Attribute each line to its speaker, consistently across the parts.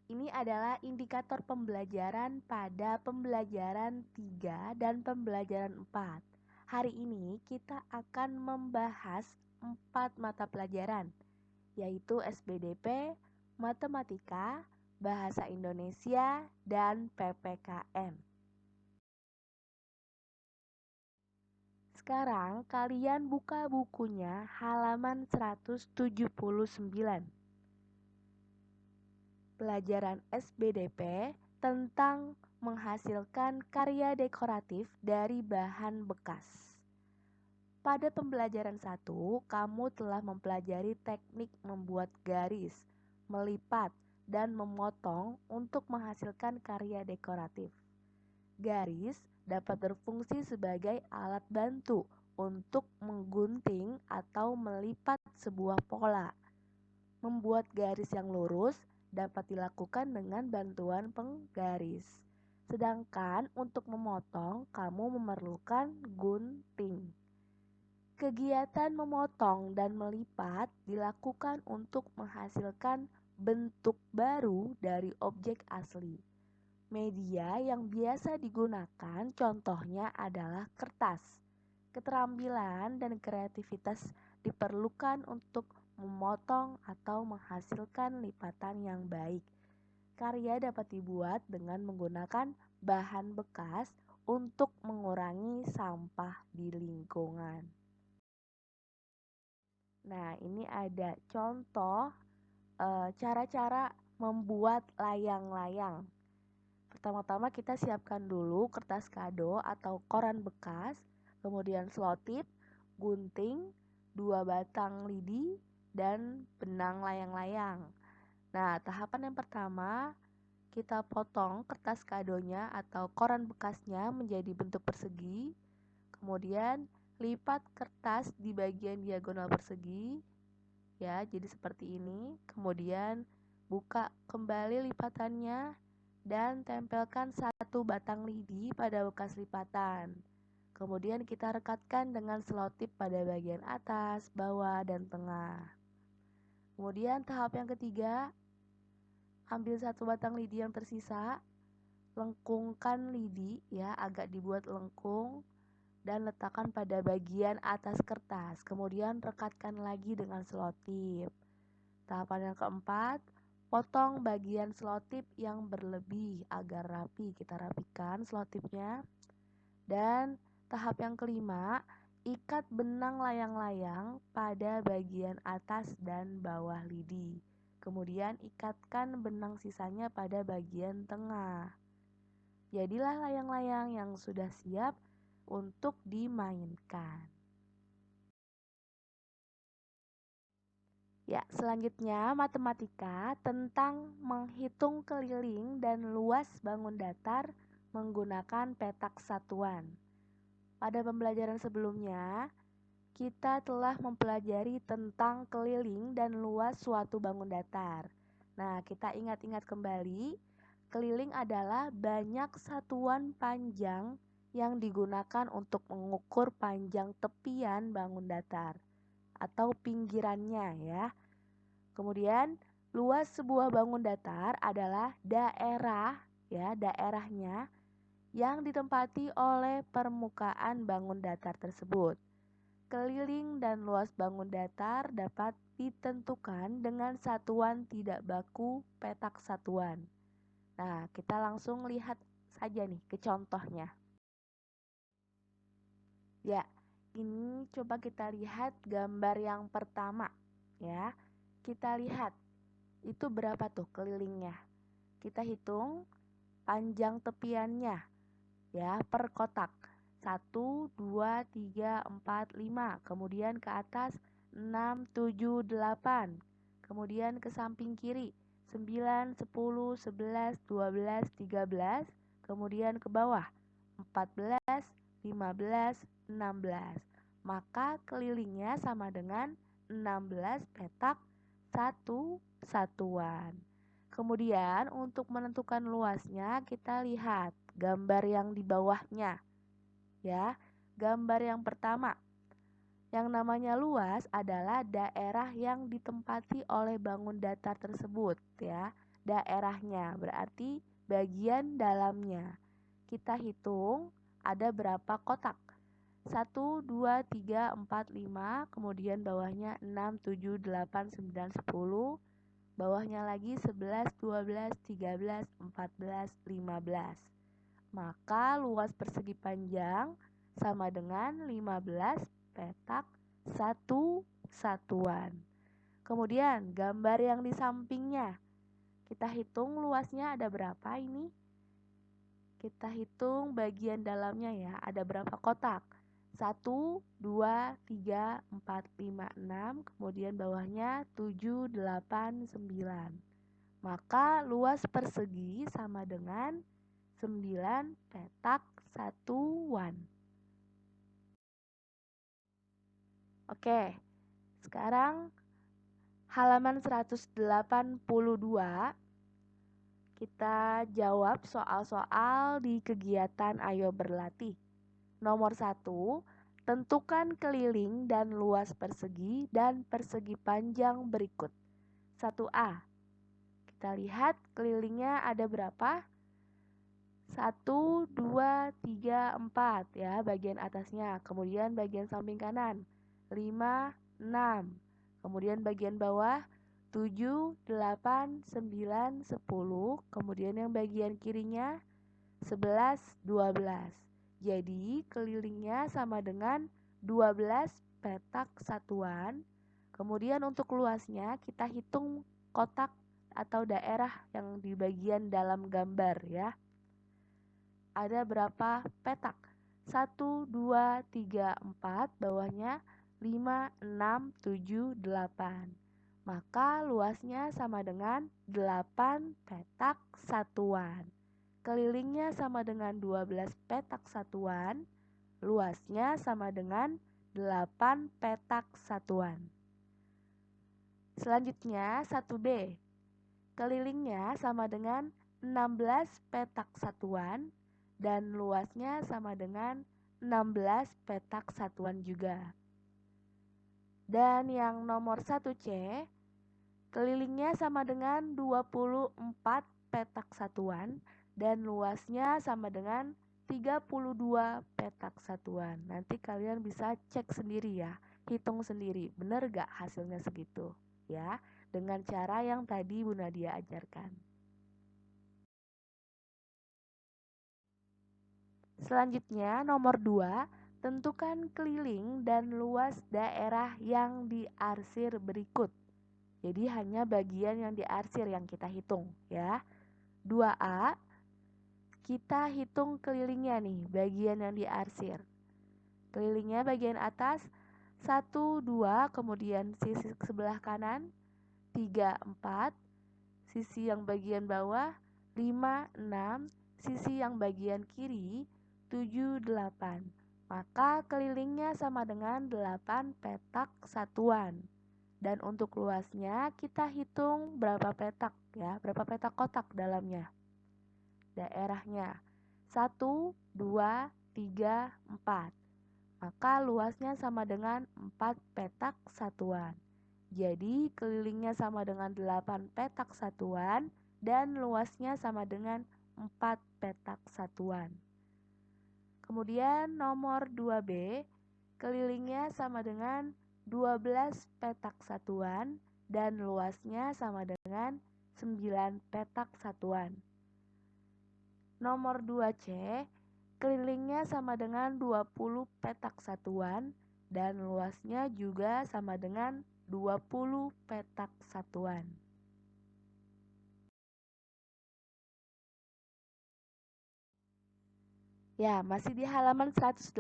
Speaker 1: Ini adalah indikator pembelajaran pada pembelajaran 3 dan pembelajaran 4. Hari ini kita akan membahas 4 mata pelajaran, yaitu SBDP, Matematika, Bahasa Indonesia, dan PPKN. Sekarang kalian buka bukunya halaman 179. Pelajaran SBDP tentang menghasilkan karya dekoratif dari bahan bekas. Pada pembelajaran 1, kamu telah mempelajari teknik membuat garis, melipat, dan memotong untuk menghasilkan karya dekoratif. Garis dapat berfungsi sebagai alat bantu untuk menggunting atau melipat sebuah pola. Membuat garis yang lurus dapat dilakukan dengan bantuan penggaris. Sedangkan untuk memotong, kamu memerlukan gunting. Kegiatan memotong dan melipat dilakukan untuk menghasilkan bentuk baru dari objek asli. Media yang biasa digunakan contohnya adalah kertas. Keterampilan dan kreativitas diperlukan untuk memotong atau menghasilkan lipatan yang baik. Karya dapat dibuat dengan menggunakan bahan bekas untuk mengurangi sampah di lingkungan. Nah, ini ada contoh cara-cara membuat layang-layang. Pertama-tama kita siapkan dulu kertas kado atau koran bekas, kemudian selotip, gunting, 2 batang lidi, dan benang layang-layang. Nah, tahapan yang pertama, kita potong kertas kadonya atau koran bekasnya menjadi bentuk persegi. Kemudian lipat kertas di bagian diagonal persegi, ya, jadi seperti ini. Kemudian buka kembali lipatannya dan tempelkan 1 batang lidi pada bekas lipatan. Kemudian kita rekatkan dengan selotip pada bagian atas, bawah, dan tengah. Kemudian tahap yang ketiga, ambil 1 batang lidi yang tersisa, lengkungkan lidi ya, agak dibuat lengkung, dan letakkan pada bagian atas kertas. Kemudian rekatkan lagi dengan selotip. Tahapan yang keempat, potong bagian selotip yang berlebih agar rapi. Kita rapikan selotipnya. Dan tahap yang kelima, ikat benang layang-layang pada bagian atas dan bawah lidi. Kemudian ikatkan benang sisanya pada bagian tengah. Jadilah layang-layang yang sudah siap untuk dimainkan. Ya, selanjutnya matematika tentang menghitung keliling dan luas bangun datar menggunakan petak satuan. Pada pembelajaran sebelumnya, kita telah mempelajari tentang keliling dan luas suatu bangun datar. Nah, kita ingat-ingat kembali, keliling adalah banyak satuan panjang yang digunakan untuk mengukur panjang tepian bangun datar atau pinggirannya ya. Kemudian, luas sebuah bangun datar adalah daerah ya, daerahnya yang ditempati oleh permukaan bangun datar tersebut. Keliling dan luas bangun datar dapat ditentukan dengan satuan tidak baku petak satuan. Nah, kita langsung lihat saja nih ke contohnya. Ya, ini coba kita lihat gambar yang pertama ya. Kita lihat itu berapa tuh kelilingnya. Kita hitung panjang tepiannya ya per kotak. 1, 2, 3, 4, 5. Kemudian ke atas 6, 7, 8. Kemudian ke samping kiri 9, 10, 11, 12, 13. Kemudian ke bawah 14, 15, 16. Maka kelilingnya sama dengan 16 petak satu satuan. Kemudian untuk menentukan luasnya kita lihat gambar yang di bawahnya. Ya, gambar yang pertama. Yang namanya luas adalah daerah yang ditempati oleh bangun datar tersebut ya. daerahnya, berarti bagian dalamnya. Kita hitung ada berapa kotak. 1, 2, 3, 4, 5, kemudian bawahnya 6, 7, 8, 9, 10, bawahnya lagi 11, 12, 13, 14, 15. Maka luas persegi panjang sama dengan 15 petak satu satuan. Kemudian gambar yang di sampingnya, kita hitung luasnya ada berapa ini? Kita hitung bagian dalamnya ya, ada berapa kotak? 1, 2, 3, 4, 5, 6, kemudian bawahnya 7, 8, 9. Maka luas persegi sama dengan 9 petak satuan. Oke, sekarang halaman 182 kita jawab soal-soal di kegiatan Ayo Berlatih. Nomor 1, tentukan keliling dan luas persegi dan persegi panjang berikut. 1A, kita lihat kelilingnya ada berapa? 1, 2, 3, 4 ya, bagian atasnya. Kemudian bagian samping kanan 5, 6. Kemudian bagian bawah 7, 8, 9, 10. Kemudian yang bagian kirinya 11, 12. Jadi kelilingnya sama dengan 12 petak satuan. Kemudian untuk luasnya kita hitung kotak atau daerah yang di bagian dalam gambar ya. Ada berapa petak? 1, 2, 3, 4, bawahnya 5, 6, 7, 8. Maka luasnya sama dengan 8 petak satuan. Kelilingnya sama dengan 12 petak satuan, luasnya sama dengan 8 petak satuan. Selanjutnya 1B, kelilingnya sama dengan 16 petak satuan dan luasnya sama dengan 16 petak satuan juga. Dan yang nomor 1C, kelilingnya sama dengan 24 petak satuan dan luasnya sama dengan 32 petak satuan. Nanti kalian bisa cek sendiri ya, hitung sendiri, bener gak hasilnya segitu ya, dengan cara yang tadi Bu Nadia ajarkan. Selanjutnya nomor 2, tentukan keliling dan luas daerah yang diarsir berikut. Jadi hanya bagian yang diarsir yang kita hitung ya. 2A, kita hitung kelilingnya nih, bagian yang diarsir. Kelilingnya bagian atas 1, 2, kemudian sisi sebelah kanan 3, 4, sisi yang bagian bawah 5, 6, sisi yang bagian kiri 7, 8. Maka kelilingnya sama dengan 8 petak satuan. Dan untuk luasnya kita hitung berapa petak ya, berapa petak kotak dalamnya. Daerahnya 1, 2, 3, 4. Maka luasnya sama dengan 4 petak satuan. Jadi kelilingnya sama dengan 8 petak satuan dan luasnya sama dengan 4 petak satuan. Kemudian nomor 2B, kelilingnya sama dengan 12 petak satuan dan luasnya sama dengan 9 petak satuan. Nomor 2C, kelilingnya sama dengan 20 petak satuan dan luasnya juga sama dengan 20 petak satuan. Ya, masih di halaman 182,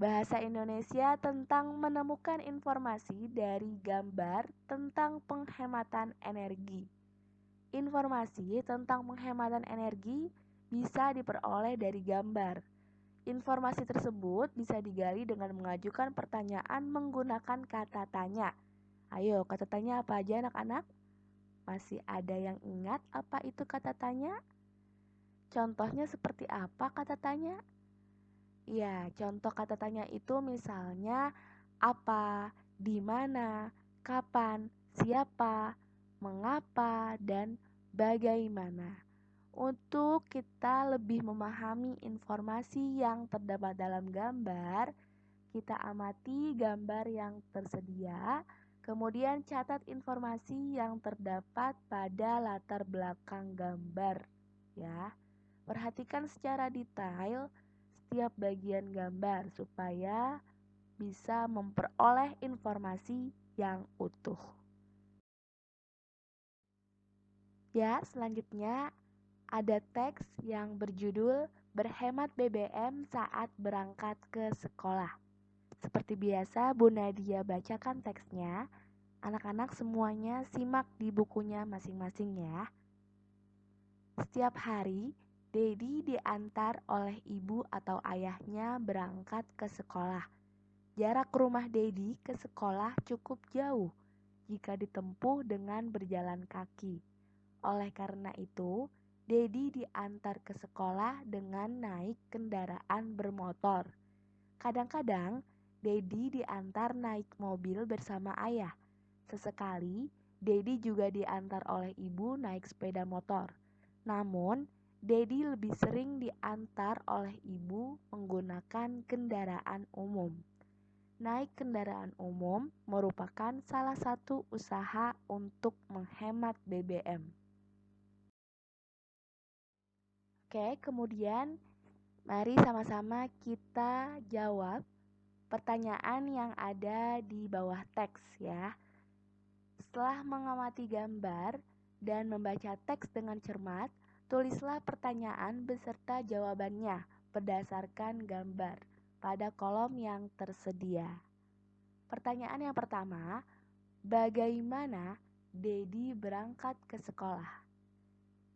Speaker 1: Bahasa Indonesia tentang menemukan informasi dari gambar tentang penghematan energi. Informasi tentang penghematan energi bisa diperoleh dari gambar. Informasi tersebut bisa digali dengan mengajukan pertanyaan menggunakan kata tanya. Ayo, kata tanya apa aja anak-anak? Masih ada yang ingat apa itu kata tanya? Contohnya seperti apa kata tanya? Ya, contoh kata tanya itu misalnya apa, di mana, kapan, siapa, mengapa, dan bagaimana. Untuk kita lebih memahami informasi yang terdapat dalam gambar, kita amati gambar yang tersedia, kemudian catat informasi yang terdapat pada latar belakang gambar, ya. Perhatikan secara detail setiap bagian gambar supaya bisa memperoleh informasi yang utuh. Ya, selanjutnya ada teks yang berjudul "Berhemat BBM saat berangkat ke sekolah". Seperti biasa, Bu Nadia bacakan teksnya. Anak-anak semuanya simak di bukunya masing-masing ya. Setiap hari, Dedi diantar oleh ibu atau ayahnya berangkat ke sekolah. Jarak rumah Dedi ke sekolah cukup jauh jika ditempuh dengan berjalan kaki. Oleh karena itu, Dedi diantar ke sekolah dengan naik kendaraan bermotor. Kadang-kadang, Dedi diantar naik mobil bersama ayah. Sesekali, Dedi juga diantar oleh ibu naik sepeda motor. Namun, Dedi lebih sering diantar oleh ibu menggunakan kendaraan umum. Naik kendaraan umum merupakan salah satu usaha untuk menghemat BBM. Oke, kemudian mari sama-sama kita jawab pertanyaan yang ada di bawah teks ya. Setelah mengamati gambar dan membaca teks dengan cermat, tulislah pertanyaan beserta jawabannya berdasarkan gambar pada kolom yang tersedia. Pertanyaan yang pertama, bagaimana Dedi berangkat ke sekolah?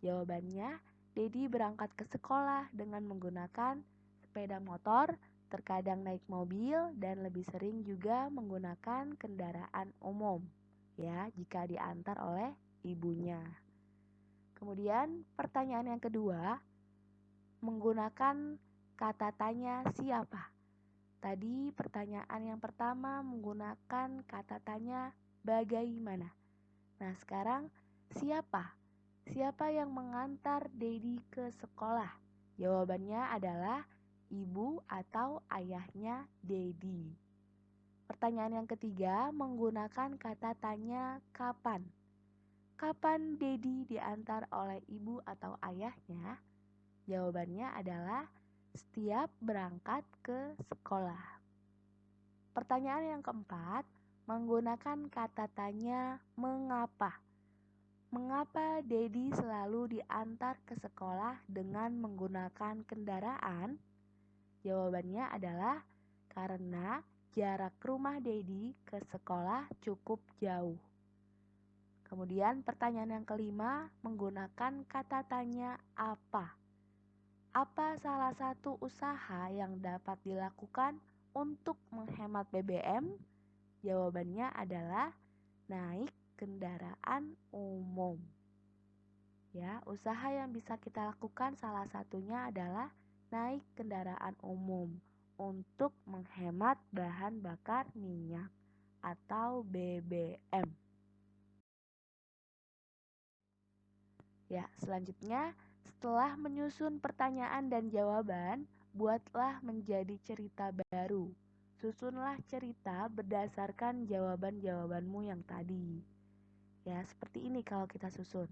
Speaker 1: Jawabannya, Dedi berangkat ke sekolah dengan menggunakan sepeda motor, terkadang naik mobil, dan lebih sering juga menggunakan kendaraan umum, ya, jika diantar oleh ibunya. Kemudian, pertanyaan yang kedua, menggunakan kata tanya siapa? Tadi pertanyaan yang pertama menggunakan kata tanya bagaimana. Nah, sekarang siapa? Siapa yang mengantar Dedi ke sekolah? Jawabannya adalah ibu atau ayahnya Dedi. Pertanyaan yang ketiga menggunakan kata tanya kapan. Kapan Dedi diantar oleh ibu atau ayahnya? Jawabannya adalah setiap berangkat ke sekolah. Pertanyaan yang keempat menggunakan kata tanya mengapa. Mengapa Dedi selalu diantar ke sekolah dengan menggunakan kendaraan? Jawabannya adalah karena jarak rumah Dedi ke sekolah cukup jauh. Kemudian pertanyaan yang kelima menggunakan kata tanya apa. Apa salah satu usaha yang dapat dilakukan untuk menghemat BBM? Jawabannya adalah naik kendaraan umum. Ya, usaha yang bisa kita lakukan salah satunya adalah naik kendaraan umum untuk menghemat bahan bakar minyak atau BBM. Ya, selanjutnya setelah menyusun pertanyaan dan jawaban, buatlah menjadi cerita baru. Susunlah cerita berdasarkan jawaban-jawabanmu yang tadi. Ya, seperti ini kalau kita susun.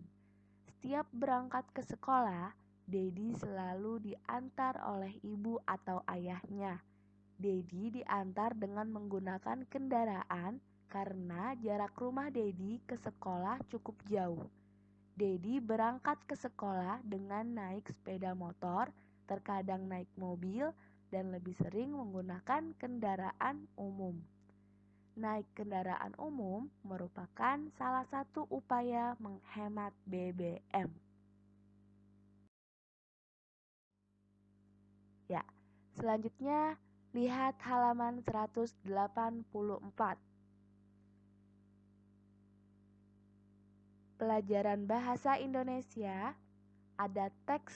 Speaker 1: Setiap berangkat ke sekolah, Dedi selalu diantar oleh ibu atau ayahnya. Dedi diantar dengan menggunakan kendaraan karena jarak rumah Dedi ke sekolah cukup jauh. Dedi berangkat ke sekolah dengan naik sepeda motor, terkadang naik mobil, dan lebih sering menggunakan kendaraan umum. Naik kendaraan umum merupakan salah satu upaya menghemat BBM. Ya, selanjutnya lihat halaman 184. Pelajaran Bahasa Indonesia, ada teks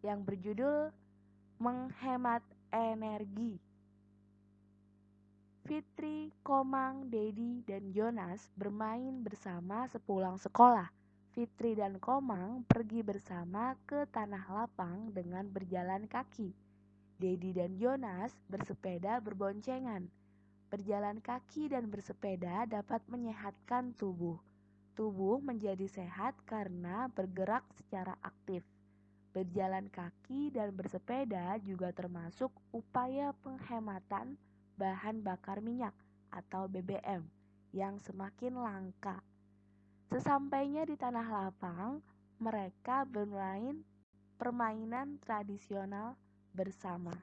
Speaker 1: yang berjudul Menghemat Energi. Fitri, Komang, Dedi, dan Jonas bermain bersama sepulang sekolah. Fitri dan Komang pergi bersama ke tanah lapang dengan berjalan kaki. Dedi dan Jonas bersepeda berboncengan. Berjalan kaki dan bersepeda dapat menyehatkan tubuh. Tubuh menjadi sehat karena bergerak secara aktif. Berjalan kaki dan bersepeda juga termasuk upaya penghematan bahan bakar minyak atau BBM yang semakin langka. Sesampainya di tanah lapang, mereka bermain permainan tradisional bersama.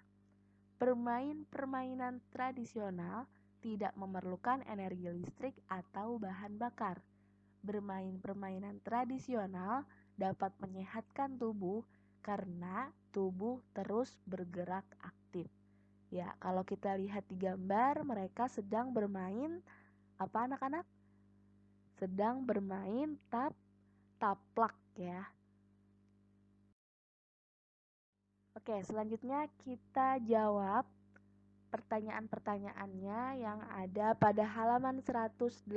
Speaker 1: Bermain permainan tradisional tidak memerlukan energi listrik atau bahan bakar. Bermain permainan tradisional dapat menyehatkan tubuh karena tubuh terus bergerak aktif. Ya, kalau kita lihat di gambar, mereka sedang bermain apa anak-anak? Sedang bermain taplak ya. Oke, selanjutnya kita jawab pertanyaan-pertanyaannya yang ada pada halaman 185.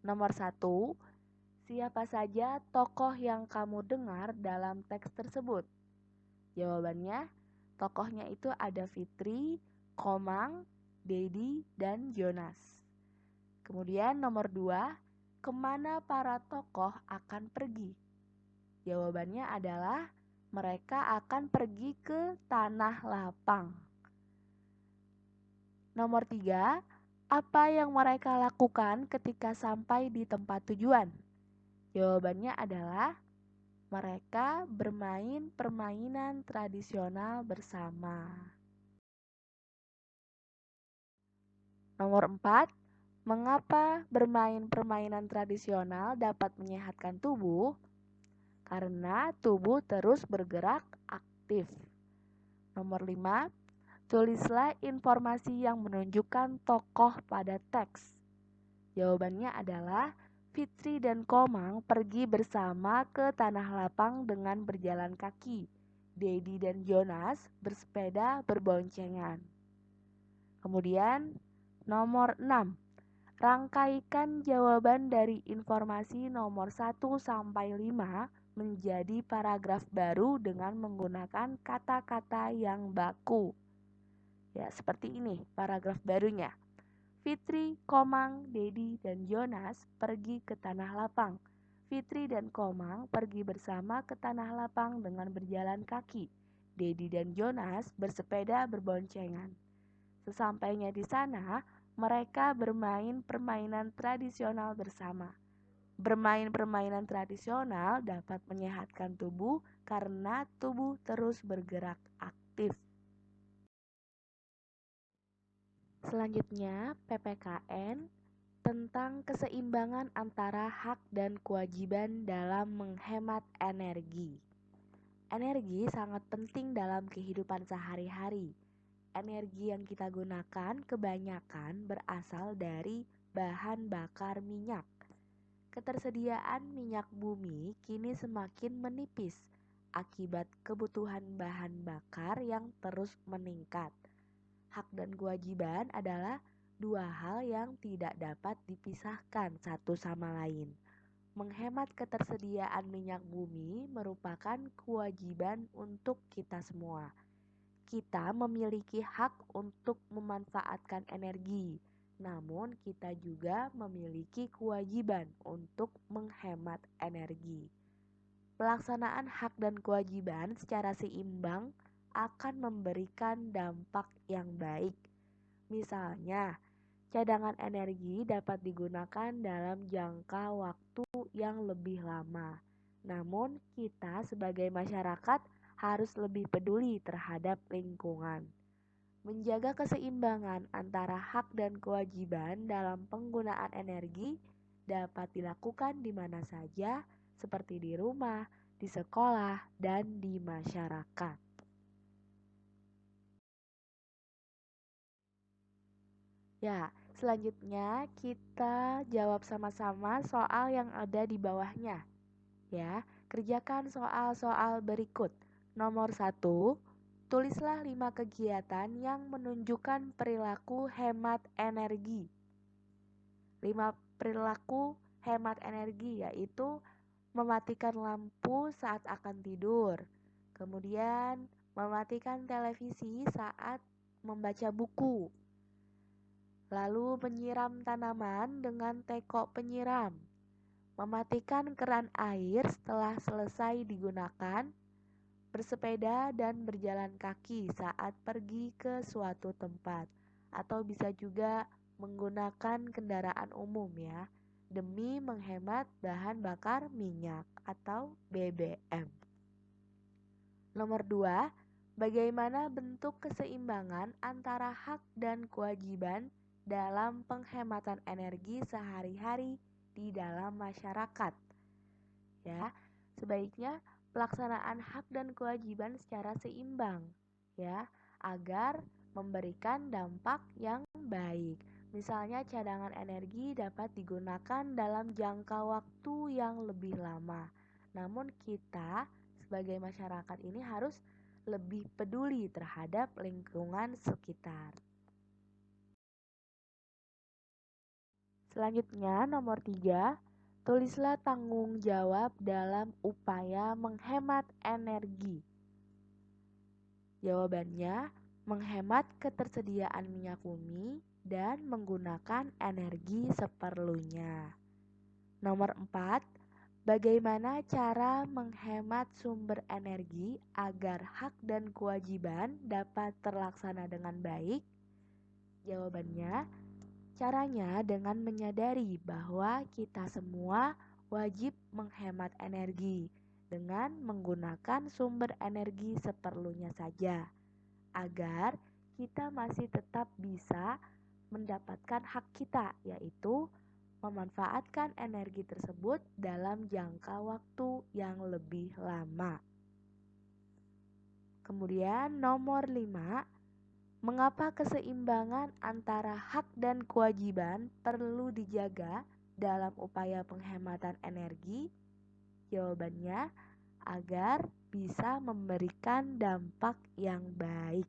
Speaker 1: Nomor 1, siapa saja tokoh yang kamu dengar dalam teks tersebut? Jawabannya, tokohnya itu ada Fitri, Komang, Dedi, dan Jonas. Kemudian nomor 2, kemana para tokoh akan pergi? Jawabannya adalah mereka akan pergi ke tanah lapang. Nomor 3, apa yang mereka lakukan ketika sampai di tempat tujuan? Jawabannya adalah mereka bermain permainan tradisional bersama. Nomor 4, mengapa bermain permainan tradisional dapat menyehatkan tubuh? Karena tubuh terus bergerak aktif. Nomor 5, tulislah informasi yang menunjukkan tokoh pada teks. Jawabannya adalah Fitri dan Komang pergi bersama ke tanah lapang dengan berjalan kaki. Dedi dan Jonas bersepeda berboncengan. Kemudian nomor 6. Rangkaikan jawaban dari informasi nomor 1 sampai 5 menjadi paragraf baru dengan menggunakan kata-kata yang baku. Ya, seperti ini paragraf barunya. Fitri, Komang, Dedi, dan Jonas pergi ke tanah lapang. Fitri dan Komang pergi bersama ke tanah lapang dengan berjalan kaki. Dedi dan Jonas bersepeda berboncengan. Sesampainya di sana, mereka bermain permainan tradisional bersama. Bermain permainan tradisional dapat menyehatkan tubuh karena tubuh terus bergerak aktif. Selanjutnya, PPKN tentang keseimbangan antara hak dan kewajiban dalam menghemat energi. Energi sangat penting dalam kehidupan sehari-hari. Energi yang kita gunakan kebanyakan berasal dari bahan bakar minyak. Ketersediaan minyak bumi kini semakin menipis akibat kebutuhan bahan bakar yang terus meningkat. Hak dan kewajiban adalah dua hal yang tidak dapat dipisahkan satu sama lain. Menghemat ketersediaan minyak bumi merupakan kewajiban untuk kita semua. Kita memiliki hak untuk memanfaatkan energi, namun kita juga memiliki kewajiban untuk menghemat energi. Pelaksanaan hak dan kewajiban secara seimbang akan memberikan dampak yang baik. Misalnya, cadangan energi dapat digunakan dalam jangka waktu yang lebih lama. Namun, kita sebagai masyarakat harus lebih peduli terhadap lingkungan. Menjaga keseimbangan antara hak dan kewajiban dalam penggunaan energi dapat dilakukan di mana saja, seperti di rumah, di sekolah, dan di masyarakat. Ya, selanjutnya kita jawab sama-sama soal yang ada di bawahnya. Ya, kerjakan soal-soal berikut. Nomor 1, tulislah 5 kegiatan yang menunjukkan perilaku hemat energi. 5 perilaku hemat energi yaitu mematikan lampu saat akan tidur, kemudian mematikan televisi saat membaca buku, lalu menyiram tanaman dengan teko penyiram, mematikan keran air setelah selesai digunakan, bersepeda dan berjalan kaki saat pergi ke suatu tempat, atau bisa juga menggunakan kendaraan umum ya, demi menghemat bahan bakar minyak atau BBM. Nomor 2, bagaimana bentuk keseimbangan antara hak dan kewajiban dalam penghematan energi sehari-hari di dalam masyarakat. Ya, sebaiknya pelaksanaan hak dan kewajiban secara seimbang ya, agar memberikan dampak yang baik. Misalnya cadangan energi dapat digunakan dalam jangka waktu yang lebih lama. Namun kita sebagai masyarakat ini harus lebih peduli terhadap lingkungan sekitar. Selanjutnya nomor 3, tulislah tanggung jawab dalam upaya menghemat energi. Jawabannya, menghemat ketersediaan minyak bumi dan menggunakan energi seperlunya. Nomor 4, bagaimana cara menghemat sumber energi agar hak dan kewajiban dapat terlaksana dengan baik? Jawabannya, caranya dengan menyadari bahwa kita semua wajib menghemat energi dengan menggunakan sumber energi seperlunya saja, agar kita masih tetap bisa mendapatkan hak kita, yaitu memanfaatkan energi tersebut dalam jangka waktu yang lebih lama. Kemudian nomor 5, mengapa keseimbangan antara hak dan kewajiban perlu dijaga dalam upaya penghematan energi? Jawabannya, agar bisa memberikan dampak yang baik.